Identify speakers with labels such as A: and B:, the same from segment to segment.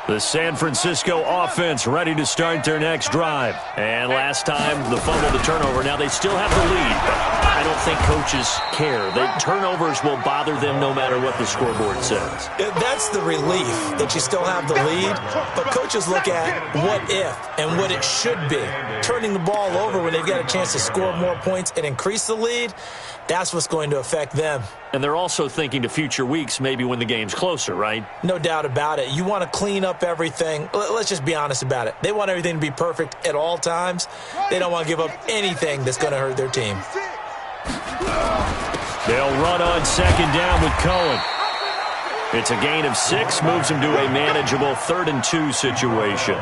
A: The San Francisco offense ready to start their next drive. And last time, the fumble, the turnover. Now they still have the lead, but I don't think coaches care. The turnovers will bother them no matter what the scoreboard says.
B: That's the relief that you still have the lead, but coaches look at what if and what it should be. Turning the ball over when they've got a chance to score more points and increase the lead, that's what's going to affect them.
A: And they're also thinking to future weeks, maybe when the game's closer, right?
B: No doubt about it. You want to clean up everything. Let's just be honest about it. They want everything to be perfect at all times. They don't want to give up anything that's going to hurt their team.
A: They'll run on second down with Cohen. It's a gain of 6, moves them to a manageable 3rd and 2 situation.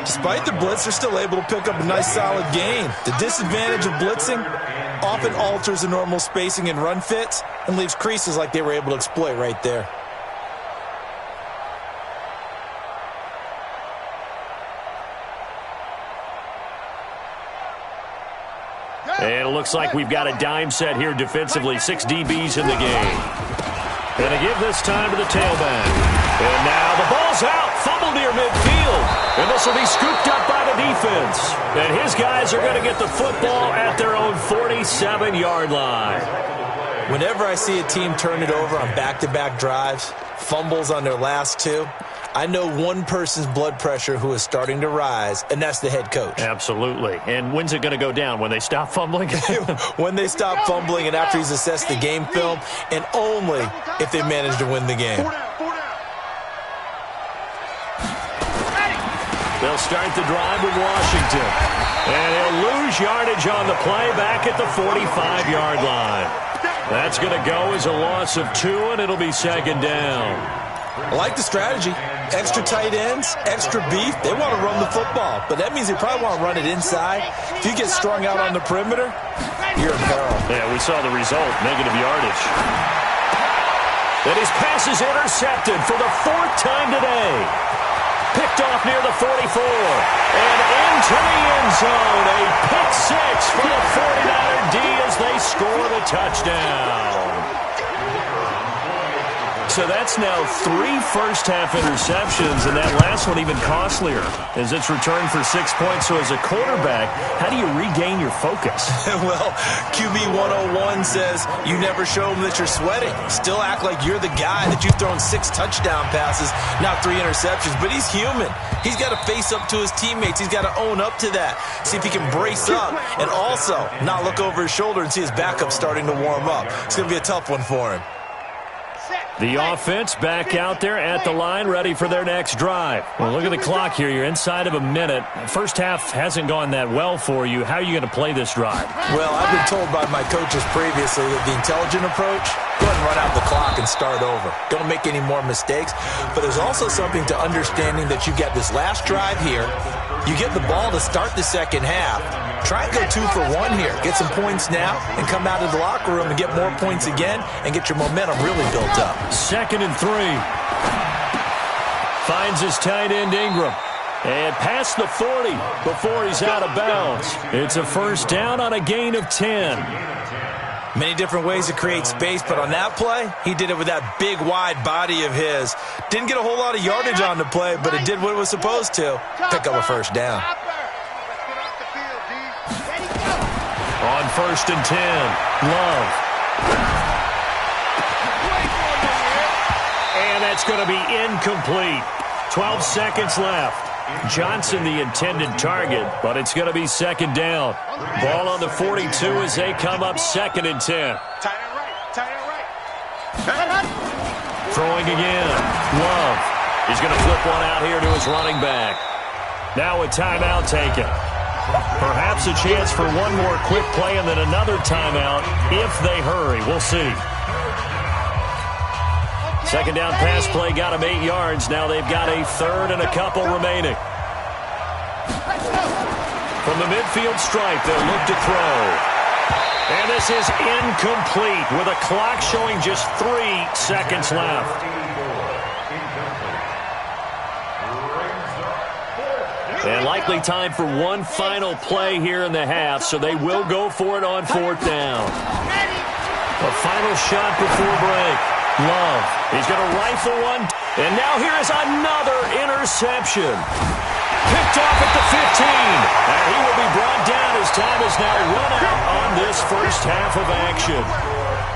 B: Despite the blitz, they're still able to pick up a nice solid gain. The disadvantage of blitzing often alters the normal spacing and run fits and leaves creases like they were able to exploit right there.
A: And it looks like we've got a dime set here defensively. 6 DBs in the game. Going to give this time to the tailback. And now the ball's out. Fumble near midfield. And this will be scooped up by the defense. And his guys are going to get the football at their own 47-yard line.
B: Whenever I see a team turn it over on back-to-back drives, fumbles on their last 2, I know one person's blood pressure who is starting to rise, and that's the head coach.
A: Absolutely. And when's it going to go down? When they stop fumbling?
B: When they stop fumbling and after he's assessed the game film, and only if they manage to win the game.
A: They'll start the drive with Washington. And he'll lose yardage on the play back at the 45-yard line. That's going to go as a loss of 2, and it'll be second down.
B: I like the strategy. Extra tight ends, extra beef. They want to run the football, but that means they probably want to run it inside. If you get strung out on the perimeter, you're in peril.
A: Yeah, we saw the result, negative yardage. And his pass is intercepted for the 4th time today. Picked off near the 44. And into the end zone. A pick 6 for the 49er D as they score the touchdown. So that's now 3 first-half interceptions, and that last one even costlier as it's returned for 6 points. So as a quarterback, how do you regain your focus?
B: Well, QB 101 says you never show them that you're sweating. Still act like you're the guy that you've thrown 6 touchdown passes, not 3 interceptions. But he's human. He's got to face up to his teammates. He's got to own up to that. See if he can brace up and also not look over his shoulder and see his backup starting to warm up. It's going to be a tough one for him.
A: The offense back out there at the line, ready for their next drive. Well, look at the clock here. You're inside of a minute. First half hasn't gone that well for you. How are you going to play this drive?
B: Well, I've been told by my coaches previously that the intelligent approach, go ahead and run out the clock and start over. Don't make any more mistakes. But there's also something to understanding that you get this last drive here. You get the ball to start the second half. Try and go 2 for 1 here. Get some points now and come out of the locker room and get more points again and get your momentum really built up.
A: 2nd and 3. Finds his tight end Ingram. And past the 40 before he's out of bounds. It's a first down on a gain of 10.
B: Many different ways to create space, but on that play, he did it with that big, wide body of his. Didn't get a whole lot of yardage on the play, but it did what it was supposed to. Pick up a first down.
A: On 1st and 10, Love. And that's going to be incomplete. 12 seconds left. Johnson the intended target, but it's going to be second down. Ball on the 42 as they come up 2nd and 10. Throwing again. Love. He's going to flip one out here to his running back. Now a timeout taken. Perhaps a chance for one more quick play and then another timeout if they hurry. We'll see. Second down pass play got him 8 yards. Now they've got a 3rd and a couple remaining. From the midfield stripe, they'll look to throw. And this is incomplete with a clock showing just 3 seconds left. And likely time for one final play here in the half, so they will go for it on 4th down. A final shot before break. Love. He's going to rifle one. And now here is another interception. Picked off at the 15. And he will be brought down as time is now run out on this first half of action.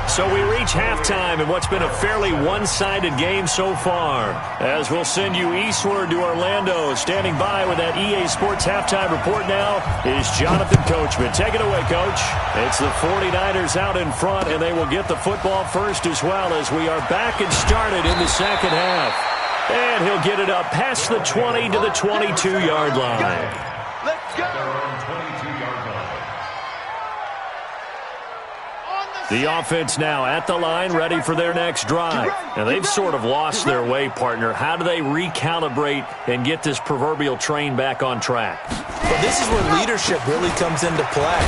A: So we reach halftime in what's been a fairly one-sided game so far. As we'll send you eastward to Orlando. Standing by with that EA Sports halftime report now is Jonathan Coachman. Take it away, Coach. It's the 49ers out in front, and they will get the football first as well as we are back and started in the second half. And he'll get it up past the 20 to the 22-yard line.
C: Let's go.
A: The offense now at the line, ready for their next drive. Now, they've sort of lost their way, partner. How do they recalibrate and get this proverbial train back on track?
B: Well, this is where leadership really comes into play.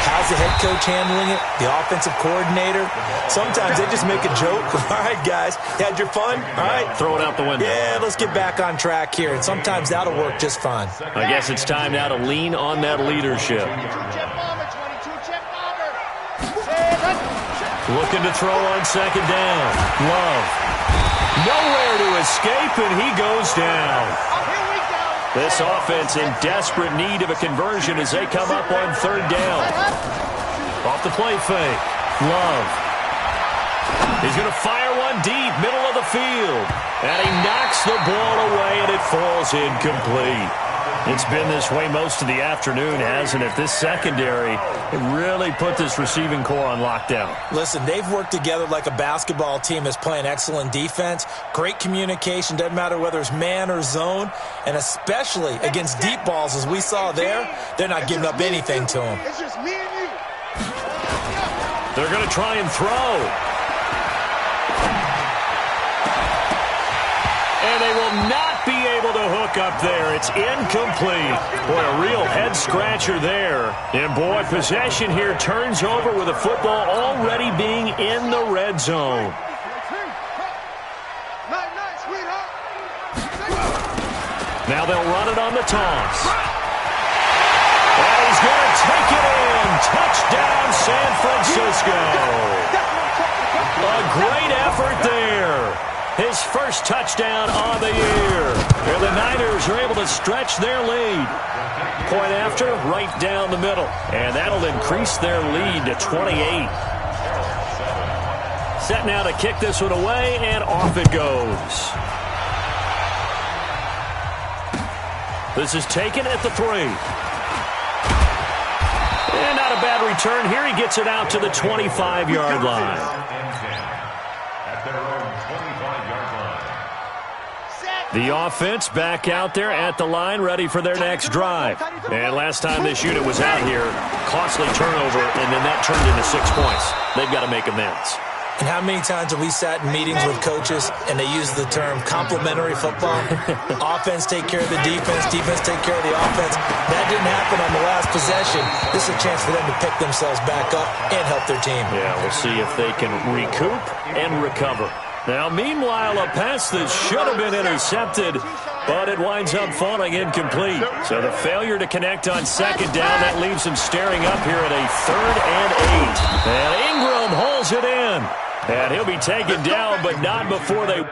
B: How's the head coach handling it? The offensive coordinator? Sometimes they just make a joke. All right, guys, you had your fun? All right.
A: Throw it out the window.
B: Yeah, let's get back on track here. And sometimes that'll work just fine.
A: I guess it's time now to lean on that leadership. Looking to throw on second down. Love. Nowhere to escape, and he goes down. This offense in desperate need of a conversion as they come up on third down. Off the play fake. Love. He's going to fire one deep, middle of the field. And he knocks the ball away, and it falls incomplete. It's been this way most of the afternoon, hasn't it? This secondary, it really put this receiving core on lockdown.
B: Listen, they've worked together like a basketball team that's playing excellent defense. Great communication, doesn't matter whether it's man or zone. And especially against deep balls, as we saw there, they're not giving up anything to them.
C: It's just me and you.
A: They're going to try and throw. And they will not be able to hook up there. It's incomplete. Boy, a real head-scratcher there. And, boy, possession here turns over with the football already being in the red zone. Now they'll run it on the toss. And he's going to take it in. Touchdown, San Francisco. A great effort there. His first touchdown on the year. And the Niners are able to stretch their lead. Point after, right down the middle. And that'll increase their lead to 28. Set now to kick this one away, and off it goes. This is taken at the 3. And not a bad return here. He gets it out to the 25-yard line. The offense back out there at the line, ready for their next drive. And last time this unit was out here, costly turnover, and then that turned into 6 points. They've got to make amends.
B: And how many times have we sat in meetings with coaches and they use the term complementary football? Offense take care of the defense, defense take care of the offense. That didn't happen on the last possession. This is a chance for them to pick themselves back up and help their team.
A: Yeah, we'll see if they can recoup and recover. Now, meanwhile, a pass that should have been intercepted, but it winds up falling incomplete. So the failure to connect on second down, that leaves him staring up here at a 3rd and 8. And Ingram hauls it in. And he'll be taken down, but not before they...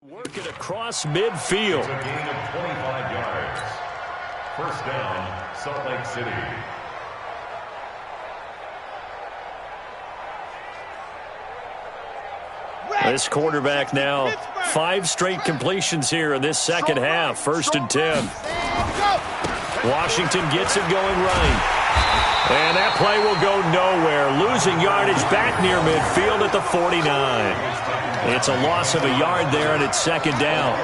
A: work it across midfield.
D: It's a gain of 25 yards. First down, Salt Lake City.
A: This quarterback now 5 straight completions here in this second half. 1st and 10. Washington gets it going right. And that play will go nowhere. Losing yardage back near midfield at the 49. It's a loss of a yard there, and it's second down.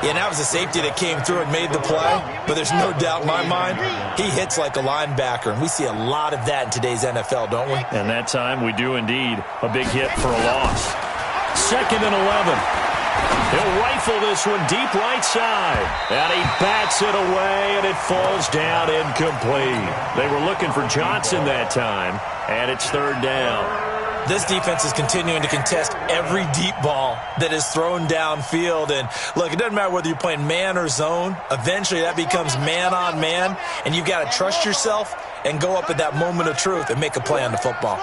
B: Yeah, and that was a safety that came through and made the play. But there's no doubt in my mind, he hits like a linebacker. And we see a lot of that in today's NFL, don't we?
A: And that time we do indeed. A big hit for a loss. 2nd and 11. He'll rifle this one deep right side. And he bats it away, and it falls down incomplete. They were looking for Johnson that time, and it's third down.
B: This defense is continuing to contest every deep ball that is thrown downfield. And, look, it doesn't matter whether you're playing man or zone. Eventually, that becomes man-on-man, and you've got to trust yourself and go up at that moment of truth and make a play on the football.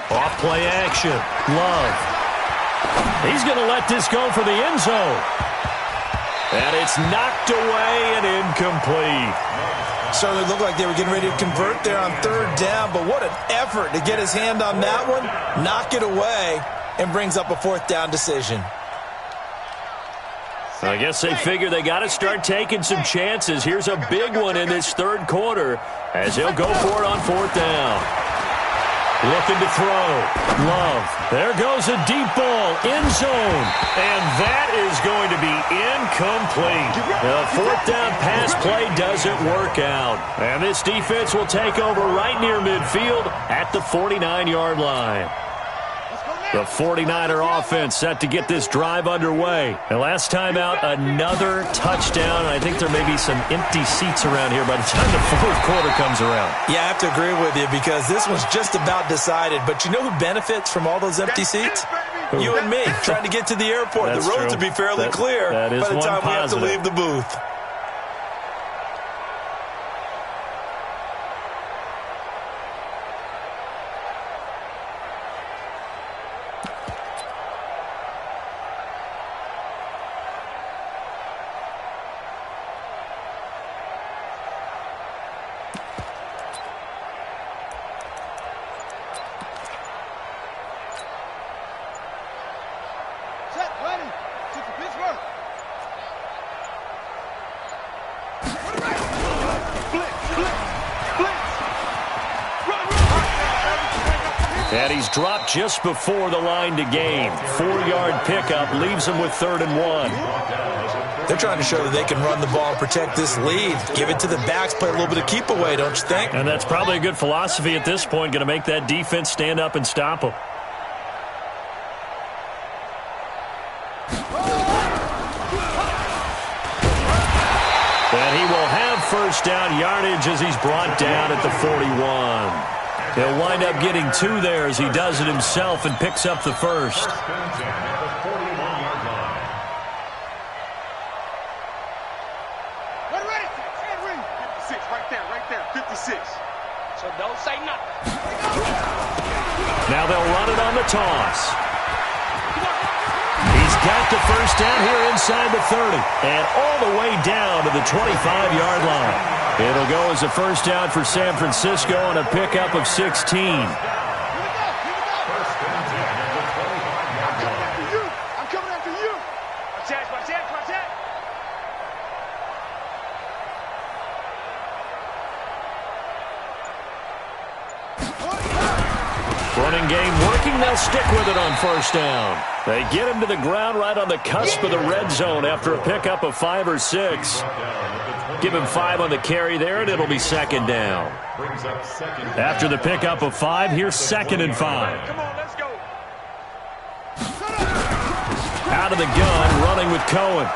A: Off play action. Love. He's going to let this go for the end zone. And it's knocked away and incomplete.
B: Certainly looked like they were getting ready to convert there on third down, but what an effort to get his hand on that one, knock it away, and brings up a fourth down decision.
A: I guess they figure they got to start taking some chances. Here's a big one in this third quarter as he'll go for it on fourth down. Looking to throw. Love. There goes a deep ball. End zone. And that is going to be incomplete. The fourth down pass play doesn't work out. And this defense will take over right near midfield at the 49-yard line. The 49er offense set to get this drive underway. And last time out, another touchdown. I think there may be some empty seats around here by the time the fourth quarter comes around.
B: Yeah, I have to agree with you because this one's just about decided. But you know who benefits from all those empty seats? You and me, trying to get to the airport.
A: That's
B: the roads
A: true.
B: will be fairly clear
A: by the time
B: we have to leave the booth.
A: And he's dropped just before the line to gain. 4-yard pickup leaves him with 3rd and 1.
B: They're trying to show that they can run the ball and protect this lead. Give it to the backs, play a little bit of keep away, don't you think?
A: And that's probably a good philosophy at this point, going to make that defense stand up and stop him. And he will have first down yardage as he's brought down at the 41. He'll wind up getting 2 there as he does it himself and picks up the first.
C: So don't say nothing.
A: Now they'll run it on the toss. He's got the first down here inside the 30 and all the way down to the 25-yard line. It'll go as a first down for San Francisco on a pickup of 16.
C: I'm coming after you. Watch out, watch out, watch out.
A: Running game working. They'll stick with it on first down. They get him to the ground right on the cusp of the red zone after a pickup of 5 or 6. Give him 5 on the carry there, and it'll be 2nd down. After the pickup of 5, here's 2nd and 5.
C: Come on, let's go.
A: Out of the gun, running with Cohen.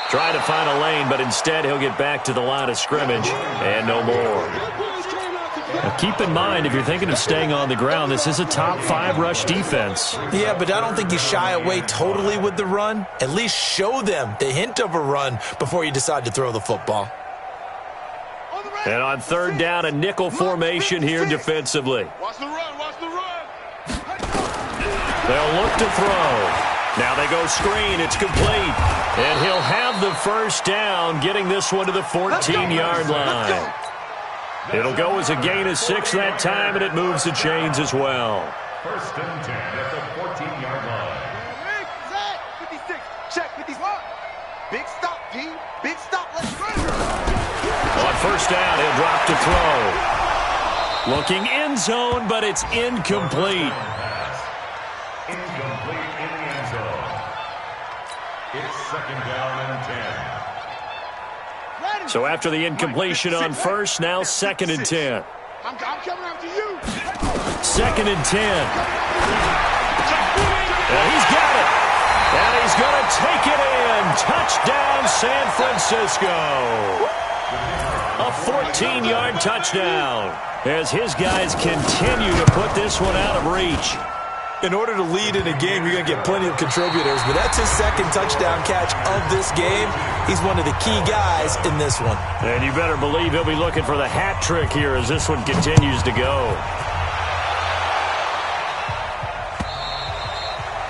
A: Trying to find a lane, but instead he'll get back to the line of scrimmage, and no more. Now keep in mind, if you're thinking of staying on the ground, this is a top 5 rush defense.
B: Yeah, but I don't think you shy away totally with the run. At least show them the hint of a run before you decide to throw the football.
A: And on 3rd down, a nickel formation here defensively.
C: Watch the run, watch the run.
A: They'll look to throw. Now they go screen. It's complete. And he'll have the first down, getting this one to the 14-yard line. It'll go as a gain of 6 that time, and it moves the chains as well.
D: 1st and 10 at the 14-yard line.
C: 56, check 56. Big stop, D. Big stop, let's go.
A: On first down, he'll drop to throw. Looking end zone, but it's incomplete.
D: Incomplete in the end zone. It's 2nd down and 10.
A: So after the incompletion on first, now 2nd and 10.
C: I'm coming after you.
A: 2nd and 10. And he's got it. And he's going to take it in. Touchdown, San Francisco. A 14-yard touchdown as his guys continue to put this one out of reach.
B: In order to lead in a game, you're going to get plenty of contributors, but that's his second touchdown catch of this game. He's one of the key guys in this one.
A: And you better believe he'll be looking for the hat trick here as this one continues to go.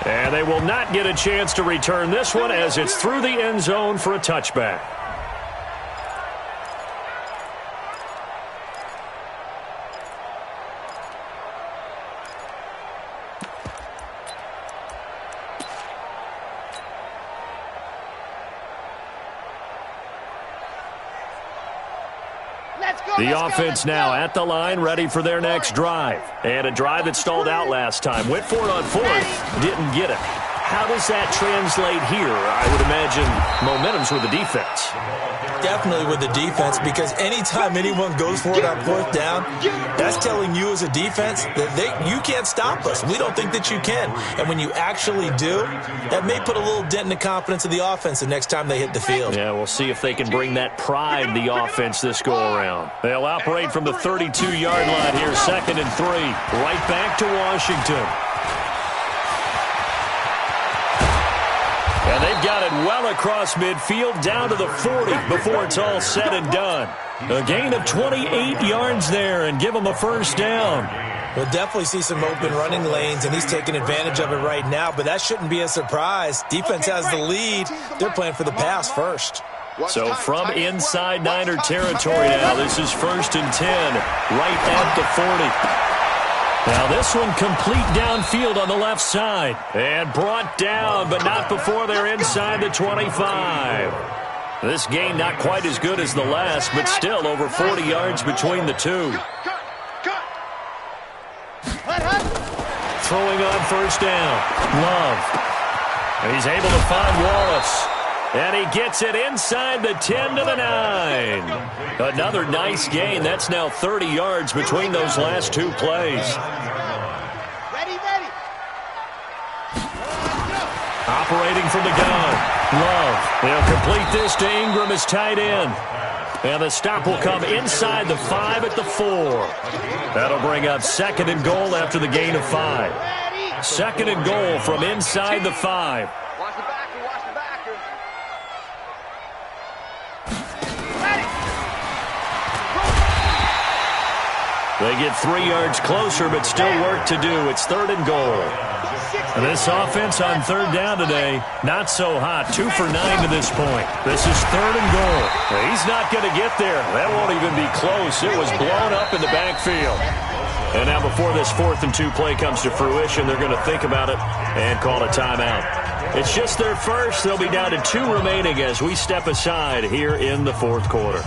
A: And they will not get a chance to return this one as it's through the end zone for a touchback. The offense now at the line, ready for their next drive. And a drive that stalled out last time. Went for it on fourth, didn't get it. How does that translate here? I would imagine momentum's with the defense.
B: Definitely with the defense, because anytime anyone goes for it on fourth down, that's telling you as a defense that you can't stop us. We don't think that you can. And when you actually do, that may put a little dent in the confidence of the offense the next time they hit the field.
A: Yeah, we'll see if they can bring that pride the offense this go-around. They'll operate from the 32-yard line here, 2nd and 3. Right back to Washington. And they've got it well across midfield, down to the 40 before it's all said and done. A gain of 28 yards there and give them a first down.
B: We'll definitely see some open running lanes, and he's taking advantage of it right now, but that shouldn't be a surprise. Defense has the lead. They're playing for the pass first.
A: So from inside Niner territory now, this is 1st and 10, right at the 40. Now this one complete downfield on the left side. And brought down, but not before they're inside the 25. This game not quite as good as the last, but still over 40 yards between the two. Throwing on first down. Love. And he's able to find Wallace. And he gets it inside the 10 to the 9. Another nice gain. That's now 30 yards between those last two plays. Operating from the gun. Love. They'll complete this to Ingram as tight end. And the stop will come inside the 5 at the 4. That'll bring up 2nd and goal after the gain of 5. 2nd and goal from inside the 5. They get 3 yards closer, but still work to do. It's 3rd and goal. And this offense on 3rd down today, not so hot. 2 for 9 to this point. This is 3rd and goal. He's not going to get there. That won't even be close. It was blown up in the backfield. And now before this 4th and 2 play comes to fruition, they're going to think about it and call a timeout. It's just their first. They'll be down to 2 remaining as we step aside here in the 4th quarter.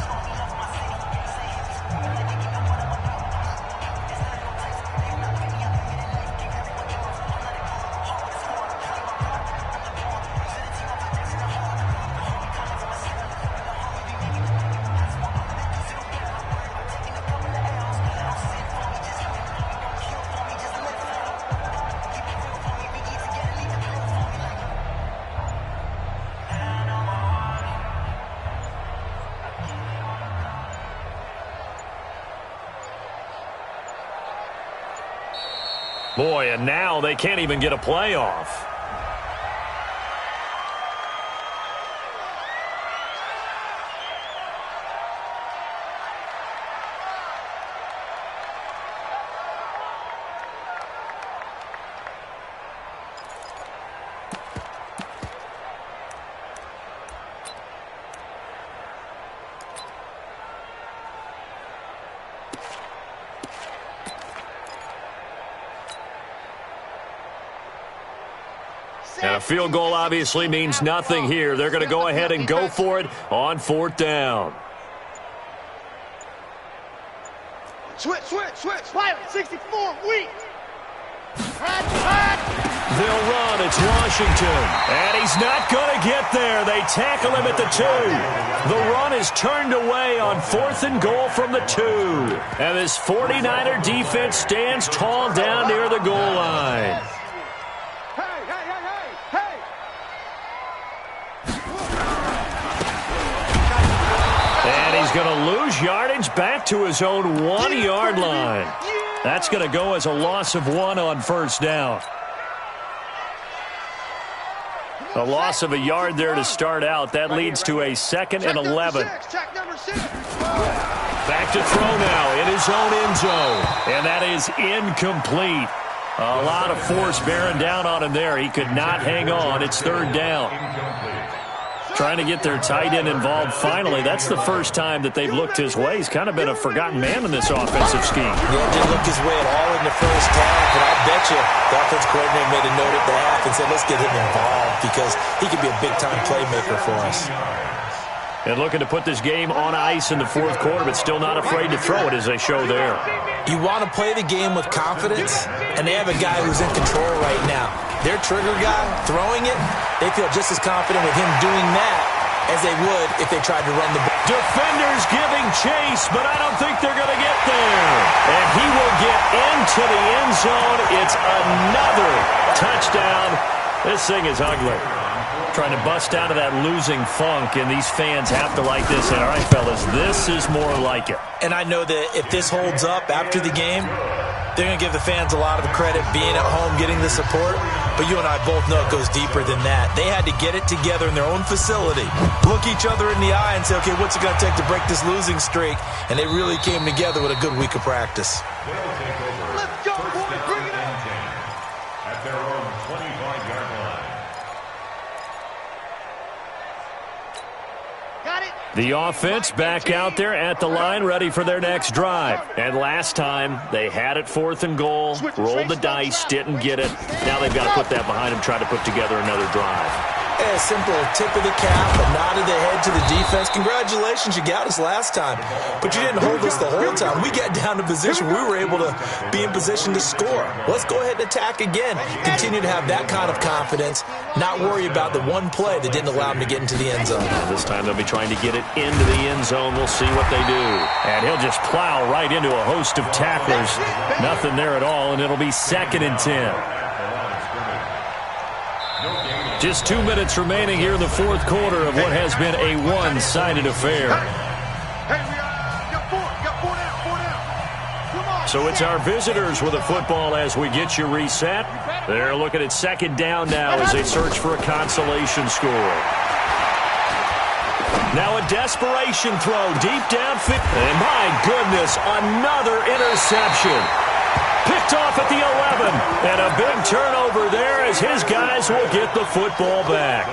A: Boy, and now they can't even get a playoff. And a field goal obviously means nothing here. They're going to go ahead and go for it on 4th down.
C: Switch. Pilot, 64, weak.
A: They'll run. It's Washington. And he's not going to get there. They tackle him at the 2. The run is turned away on 4th and goal from the 2. And this 49er defense stands tall down near the goal line. going to lose yardage back to his own 1-yard line. That's going to go as a loss of 1 on first down. A loss of a yard there to start out. That leads to a 2nd and 11. Back to throw now in his own end zone. And that is incomplete. A lot of force bearing down on him there. He could not hang on. It's 3rd down. Trying to get their tight end involved finally. That's the first time that they've looked his way. He's kind of been a forgotten man in this offensive scheme.
B: Yeah, didn't look his way at all in the first half, but I bet you the offense coordinator made a note at the half and said, let's get him involved because he could be a big-time playmaker for us.
A: And looking to put this game on ice in the 4th quarter, but still not afraid to throw it as they show there.
B: You want to play the game with confidence, and they have a guy who's in control right now. Their trigger guy, throwing it, they feel just as confident with him doing that as they would if they tried to run the ball.
A: Defenders giving chase, but I don't think they're going to get there. And he will get into the end zone. It's another touchdown. This thing is ugly. Trying to bust out of that losing funk, and these fans have to like this. And all right, fellas, this is more like it.
B: And I know that if this holds up after the game, they're going to give the fans a lot of credit being at home, getting the support. But you and I both know it goes deeper than that. They had to get it together in their own facility, look each other in the eye and say, okay, what's it going to take to break this losing streak? And they really came together with a good week of practice.
C: Let's go, boys. Bring it on.
D: At their own 25-yard line.
C: Got it.
A: The offense back out there at the line, ready for their next drive. And last time, they had it 4th and goal, rolled the dice, didn't get it. Now they've got to put that behind them, try to put together another drive.
B: A simple tip of the cap, a nod of the head to the defense. Congratulations, you got us last time. But you didn't hold us the whole time. We got down to position. We were able to be in position to score. Let's go ahead and attack again. Continue to have that kind of confidence, not worry about the one play that didn't allow them to get into the end zone.
A: This time they'll be trying to get it into the end zone. We'll see what they do. And he'll just plow right into a host of tacklers. Nothing there at all, and it'll be 2nd and 10. Just 2 minutes remaining here in the 4th quarter of what has been a one-sided affair.
C: Hey, we got 4 down. Come on.
A: So it's our visitors with a football as we get you reset. They're looking at 2nd down now as they search for a consolation score. Now a desperation throw deep downfield. And my goodness, another interception. Picked off at the 11. And a big turnover there as his guys will get the football back.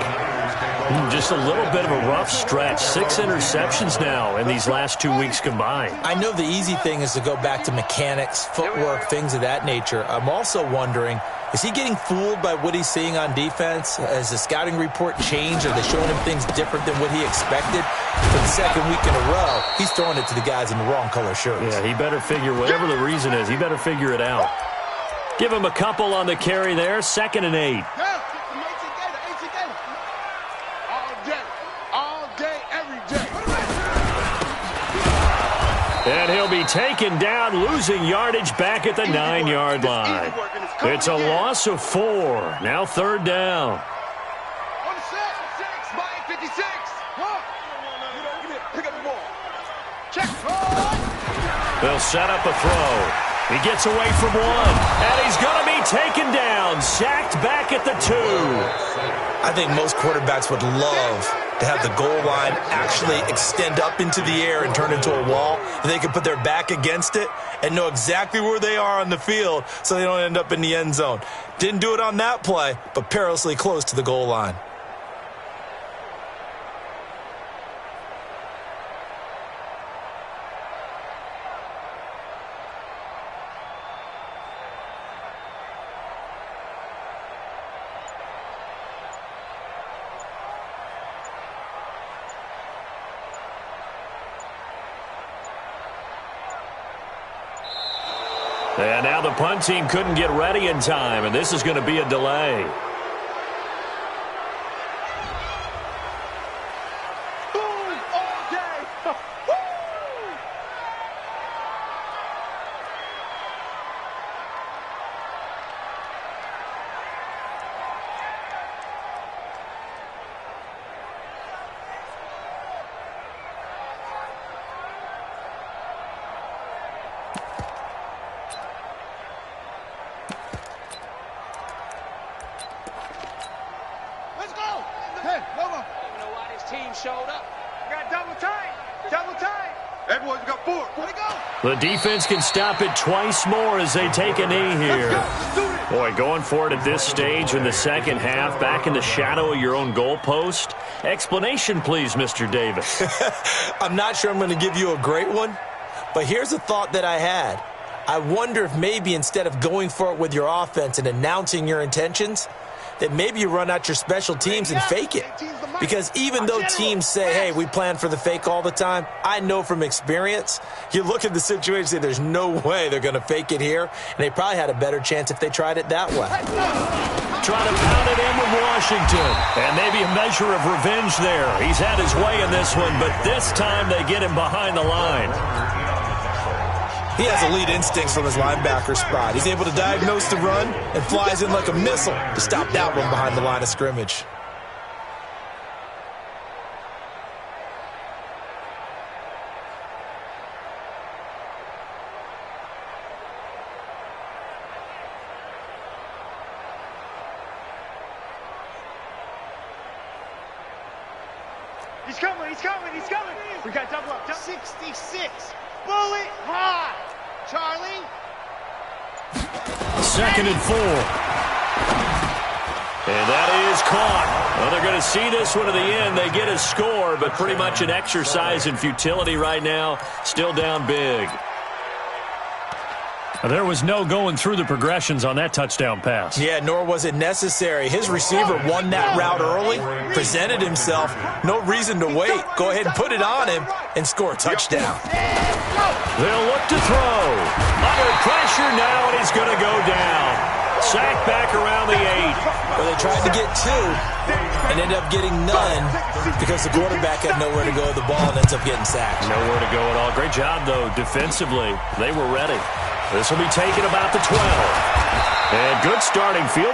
A: Just a little bit of a rough stretch. 6 interceptions now in these last 2 weeks combined.
B: I know the easy thing is to go back to mechanics, footwork, things of that nature. I'm also wondering, is he getting fooled by what he's seeing on defense? Has the scouting report changed? Are they showing him things different than what he expected? For the 2nd week in a row, he's throwing it to the guys in the wrong color shirts.
A: Yeah, he better figure, whatever the reason is, he better figure it out. Give him a couple on the carry there, 2nd and 8.
C: All day, every day.
A: And he'll be taken down, losing yardage back at the 9-yard line. It's a loss of 4. Now 3rd down.
C: On the set, 56. Pick up the ball. Check.
A: They'll set up a throw. He gets away from 1, and he's going to be taken down, sacked back at the 2.
B: I think most quarterbacks would love to have the goal line actually extend up into the air and turn into a wall, and they can put their back against it and know exactly where they are on the field so they don't end up in the end zone. Didn't do it on that play, but perilously close to the goal line.
A: And now the punt team couldn't get ready in time, and this is going to be a delay.
C: Boom, all day. showed up. We got double time. Double time. Everyone's got 4. Where'd it go?
A: The defense can stop it twice more as they take a knee here. Boy, going for it at this stage in the second half, back in the shadow of your own goalpost. Explanation, please, Mr. Davis.
B: I'm not sure I'm going to give you a great one, but here's a thought that I had. I wonder if maybe instead of going for it with your offense and announcing your intentions, that maybe you run out your special teams and fake it. Because even though teams say, hey, we plan for the fake all the time, I know from experience, you look at the situation and say there's no way they're going to fake it here, and they probably had a better chance if they tried it that way.
A: Trying to pound it in with Washington. And maybe a measure of revenge there. He's had his way in this one, but this time they get him behind the line.
B: He has elite instincts from his linebacker spot. He's able to diagnose the run and flies in like a missile to stop that one behind the line of scrimmage.
C: He's coming, he's coming, he's coming. We got double up. 66. Bullet high. Charlie.
A: 2nd and 4. And that is caught. Well, they're going to see this one to the end. They get a score, but pretty much an exercise in futility right now. Still down big. There was no going through the progressions on that touchdown pass.
B: Yeah, nor was it necessary. His receiver won that route early, presented himself. No reason to wait. Go ahead and put it on him and score a touchdown.
A: They'll look to throw. Under pressure now, and he's going to go down. Sacked back around the 8.
B: Well, they tried to get 2 and ended up getting none because the quarterback had nowhere to go with the ball and ends up getting sacked.
A: Nowhere to go at all. Great job, though, defensively. They were ready. This will be taken about the 12. And good starting field